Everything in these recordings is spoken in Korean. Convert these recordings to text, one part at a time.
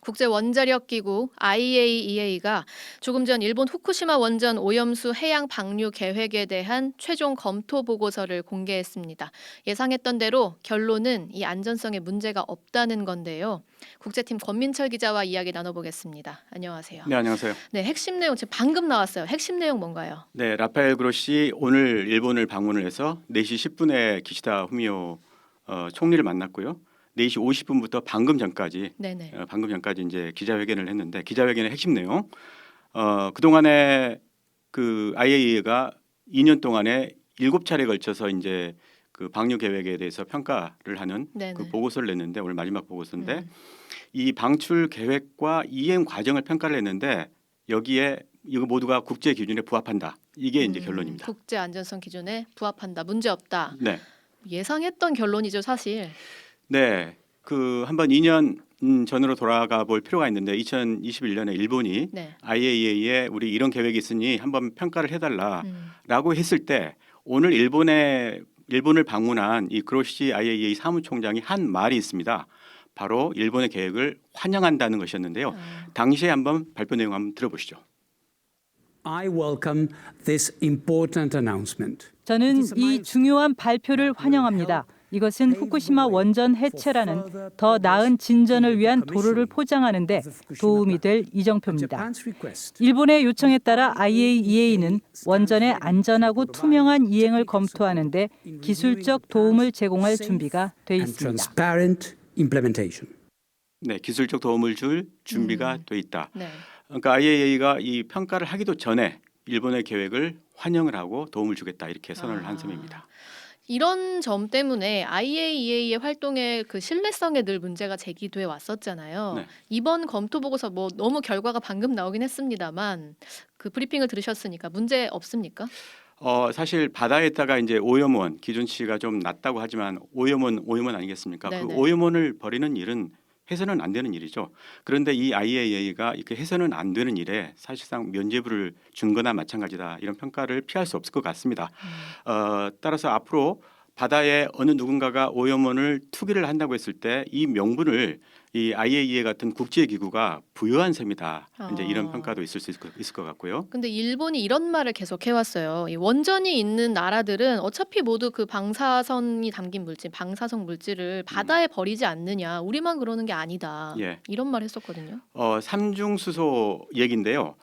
국제 원자력 기구 IAEA가 조금 전 일본 후쿠시마 원전 오염수 해양 방류 계획에 대한 최종 검토 보고서를 공개했습니다. 예상했던 대로 결론은 이 안전성에 문제가 없다는 건데요. 국제팀 권민철 기자와 이야기 나눠보겠습니다. 안녕하세요. 네, 안녕하세요. 네, 핵심 내용 지금 방금 나왔어요. 핵심 내용 뭔가요? 네, 라파엘 그로시 오늘 일본을 방문을 해서 4시 10분에 기시다 후미오 총리를 만났고요. 4시 50분부터 방금 전까지 네네. 이제 기자회견을 했는데 기자회견의 핵심 내용 그동안에 그 IAEA가 2년 동안에 7차례에 걸쳐서 이제 그 방류 계획에 대해서 평가를 하는 네네. 그 보고서를 냈는데 오늘 마지막 보고서인데 음. 이 방출 계획과 이행 과정을 평가를 했는데 여기에 이거 모두가 국제 기준에 부합한다. 이게 이제 결론입니다. 국제 안전성 기준에 부합한다. 문제 없다. 네. 예상했던 결론이죠, 사실. 네. 그 한번 2년 전으로 돌아가 볼 필요가 있는데 2021년에 일본이 네. IAEA에 우리 이런 계획이 있으니 한번 평가를 음. 해달라라고 했을 때 오늘 일본을 방문한 이 그로시 IAEA 사무총장이 한 말이 있습니다. 바로 일본의 계획을 환영한다는 것이었는데요. 당시에 한번 발표 내용 한번 들어보시죠. I welcome this important announcement. 저는 이 중요한 발표를 환영합니다. 이것은 후쿠시마 원전 해체라는 더 나은 진전을 위한 도로를 포장하는 데 도움이 될 이정표입니다. 일본의 요청에 따라 IAEA는 원전의 안전하고 투명한 이행을 검토하는 데 기술적 도움을 제공할 준비가 돼 있습니다. 네, 기술적 도움을 줄 준비가 돼 있다. 네. 그러니까 IAEA가 이 평가를 하기도 전에 일본의 계획을 환영을 하고 도움을 주겠다 이렇게 선언을 한 셈입니다. 이런 점 때문에 IAEA의 활동의 그 신뢰성에 늘 문제가 제기돼 왔었잖아요. 네. 이번 검토 보고서 뭐 너무 결과가 방금 나오긴 했습니다만 그 브리핑을 들으셨으니까 문제 없습니까? 사실 바다에다가 이제 오염원 기준치가 좀 낮다고 하지만 오염원 아니겠습니까? 그 네네. 오염원을 버리는 일은 해서는 안 되는 일이죠. 그런데 이 IAEA가 이렇게 해서는 안 되는 일에 사실상 면죄부를 준 거나 마찬가지다. 이런 평가를 피할 수 없을 것 같습니다. 따라서 앞으로 바다에 어느 누군가가 오염원을 투기를 한다고 했을 때 이 명분을 이 IAEA 같은 국제기구가 부여한 셈이다. 이제 이런 평가도 있을 것 같고요. 근데 일본이 이런 말을 계속 해왔어요. 이 원전이 있는 나라들은 어차피 모두 그 방사선이 담긴 물질, 방사성 물질을 바다에 버리지 않느냐. 우리만 그러는 게 아니다. 예. 이런 말 했었거든요. 삼중수소 얘기인데요.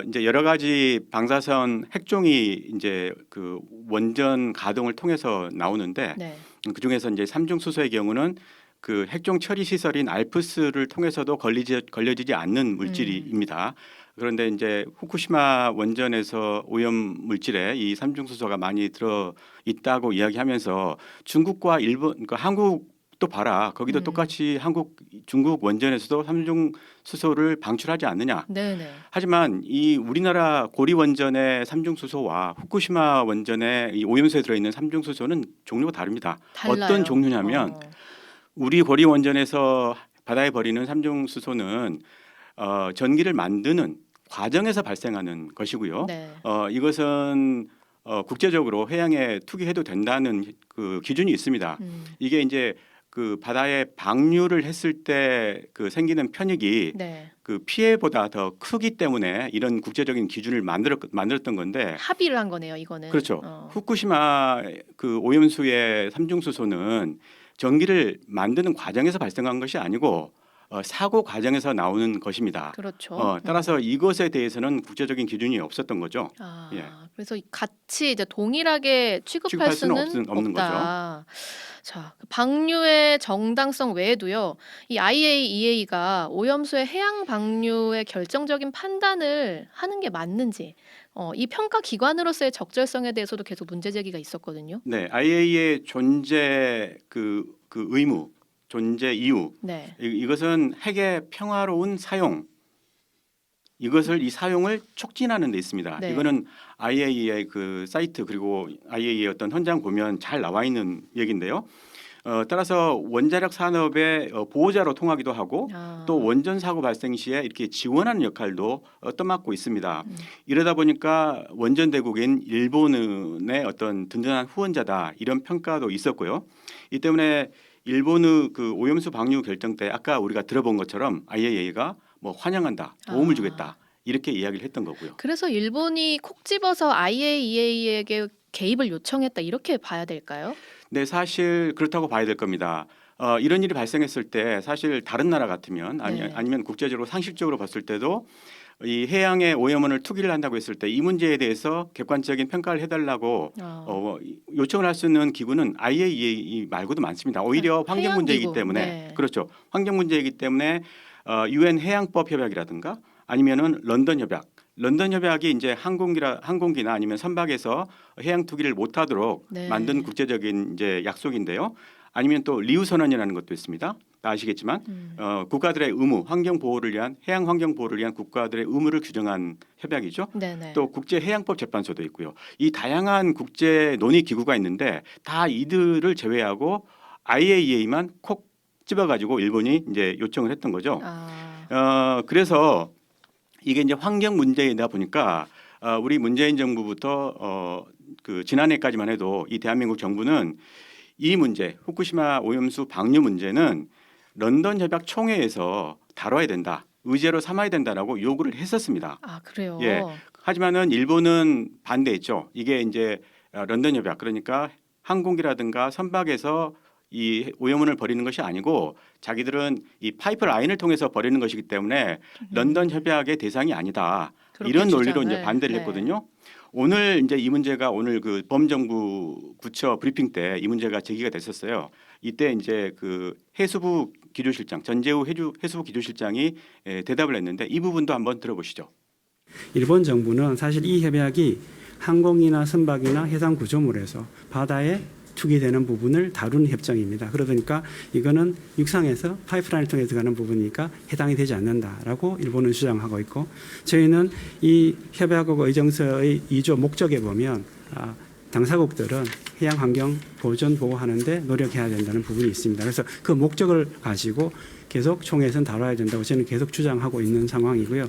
이제 여러 가지 방사선 핵종이 이제 그 원전 가동을 통해서 나오는데 네. 그 중에서 이제 삼중수소의 경우는 그 핵종 처리 시설인 알프스를 통해서도 걸려지지 않는 물질입니다. 그런데 이제 후쿠시마 원전에서 오염 물질에 이 삼중수소가 많이 들어 있다고 이야기하면서 중국과 일본, 그러니까 한국도 봐라. 거기도 똑같이 중국 원전에서도 삼중수소를 방출하지 않느냐. 네네. 하지만 이 우리나라 고리 원전의 삼중수소와 후쿠시마 원전의 이 오염수에 들어있는 삼중수소는 종류가 다릅니다. 달라요. 어떤 종류냐면 우리 고리 원전에서 바다에 버리는 삼중수소는 전기를 만드는 과정에서 발생하는 것이고요. 네. 이것은 국제적으로 해양에 투기해도 된다는 그 기준이 있습니다. 이게 이제 그 바다에 방류를 했을 때 그 생기는 편익이 네. 그 피해보다 더 크기 때문에 이런 국제적인 기준을 만들었던 건데 합의를 한 거네요, 이거는. 그렇죠. 후쿠시마 그 오염수의 삼중수소는 전기를 만드는 과정에서 발생한 것이 아니고 사고 과정에서 나오는 것입니다. 그렇죠. 따라서 이것에 대해서는 국제적인 기준이 없었던 거죠. 예. 그래서 같이 이제 동일하게 취급할 수는 없는 없다. 자, 그 방류의 정당성 외에도요, 이 IAEA가 오염수의 해양 방류의 결정적인 판단을 하는 게 맞는지, 이 평가 기관으로서의 적절성에 대해서도 계속 문제 제기가 있었거든요. 네, IAEA의 존재 그 의무, 존재 이유 네. 이것은 핵의 평화로운 사용 이 사용을 촉진하는 데 있습니다. 네. 이거는 IAEA 그 사이트 그리고 IAEA 어떤 현장 보면 잘 나와 있는 얘기인데요. 따라서 원자력 산업의 보호자로 통하기도 하고 또 원전 사고 발생 시에 이렇게 지원하는 역할도 떠맡고 있습니다. 이러다 보니까 원전 대국인 일본의 어떤 든든한 후원자다 이런 평가도 있었고요. 이 때문에 일본의 그 오염수 방류 결정 때 아까 우리가 들어본 것처럼 IAEA가 뭐 환영한다, 도움을 주겠다 이렇게 이야기를 했던 거고요. 그래서 일본이 콕 집어서 IAEA에게 개입을 요청했다 이렇게 봐야 될까요? 네, 사실 그렇다고 봐야 될 겁니다. 이런 일이 발생했을 때 사실 다른 나라 같으면 네. 아니면 국제적으로 상식적으로 봤을 때도 이 해양에 오염원을 투기를 한다고 했을 때 이 문제에 대해서 객관적인 평가를 해달라고 요청을 할 수 있는 기구는 IAEA 말고도 많습니다. 오히려 환경 문제이기 해양기구. 때문에 네. 그렇죠. 환경 문제이기 때문에 UN 해양법 협약이라든가 아니면은 런던 협약. 런던 협약이 이제 항공기나 아니면 선박에서 해양 투기를 못하도록 네. 만든 국제적인 이제 약속인데요. 아니면 또 리우 선언이라는 것도 있습니다. 다 아시겠지만 국가들의 의무, 환경 보호를 위한 해양 환경 보호를 위한 국가들의 의무를 규정한 협약이죠. 네네. 또 국제 해양법 재판소도 있고요. 이 다양한 국제 논의 기구가 있는데 다 이들을 제외하고 IAEA만 콕 집어가지고 일본이 이제 요청을 했던 거죠. 그래서 이게 이제 환경 문제이다 보니까 우리 문재인 정부부터 그 지난해까지만 해도 이 대한민국 정부는 이 문제 후쿠시마 오염수 방류 문제는 런던 협약 총회에서 다뤄야 된다, 의제로 삼아야 된다라고 요구를 했었습니다. 아 그래요. 예. 하지만은 일본은 반대했죠. 이게 이제 런던 협약 그러니까 항공기라든가 선박에서 이 오염원을 버리는 것이 아니고 자기들은 이 파이프라인을 통해서 버리는 것이기 때문에 런던 협약의 대상이 아니다. 그렇게 이런 논리로 주장을. 이제 반대를 네. 했거든요. 오늘 이제 이 문제가 오늘 그 범정부 부처 브리핑 때 이 문제가 제기가 됐었어요. 이때 이제 그 해수부 기조실장 전재우 해수부 기조실장이 대답을 했는데 이 부분도 한번 들어보시죠. 일본 정부는 사실 이 협약이 항공이나 선박이나 해상 구조물에서 바다에 투기되는 부분을 다루는 협정입니다. 그러니까 이거는 육상에서 파이프라인을 통해서 가는 부분이니까 해당이 되지 않는다라고 일본은 주장하고 있고, 저희는 이 협약하고 의정서의 2조 목적에 보면 당사국들은 해양 환경 보존 보호하는데 노력해야 된다는 부분이 있습니다. 그래서 그 목적을 가지고 계속 총회에서는 다뤄야 된다고 저는 계속 주장하고 있는 상황이고요.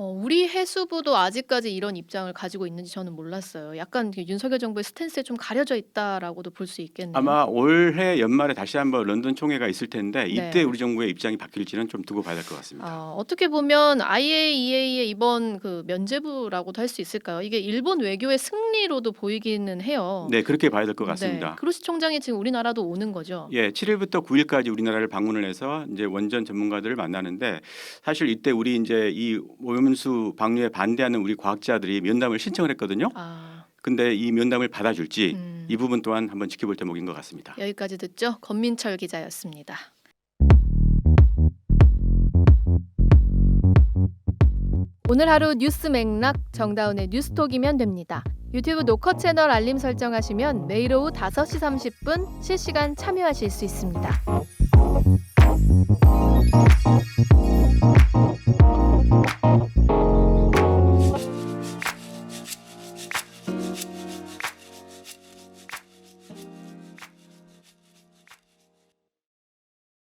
우리 해수부도 아직까지 이런 입장을 가지고 있는지 저는 몰랐어요. 약간 윤석열 정부의 스탠스에 좀 가려져 있다라고도 볼 수 있겠네요. 아마 올해 연말에 다시 한번 런던 총회가 있을 텐데 이때 네. 우리 정부의 입장이 바뀔지는 좀 두고 봐야 될 것 같습니다. 어떻게 보면 IAEA의 이번 그 면죄부라고도 할 수 있을까요? 이게 일본 외교의 승리로도 보이기는 해요. 네, 그렇게 봐야 될 것 네. 같습니다. 그로시 총장이 지금 우리나라도 오는 거죠. 예, 7일부터 9일까지 우리나라를 방문을 해서 이제 원전 전문가들을 만나는데 사실 이때 우리 이제 이 오염수 방류에 반대하는 우리 과학자들이 면담을 신청을 했거든요. 근데 이 면담을 받아줄지 이 부분 또한 한번 지켜볼 대목인 것 같습니다. 여기까지 듣죠. 권민철 기자였습니다. 오늘 하루 뉴스 맥락 정다운의 뉴스톡이면 됩니다. 유튜브 노커 채널 알림 설정하시면 매일 오후 5시 30분 실시간 참여하실 수 있습니다.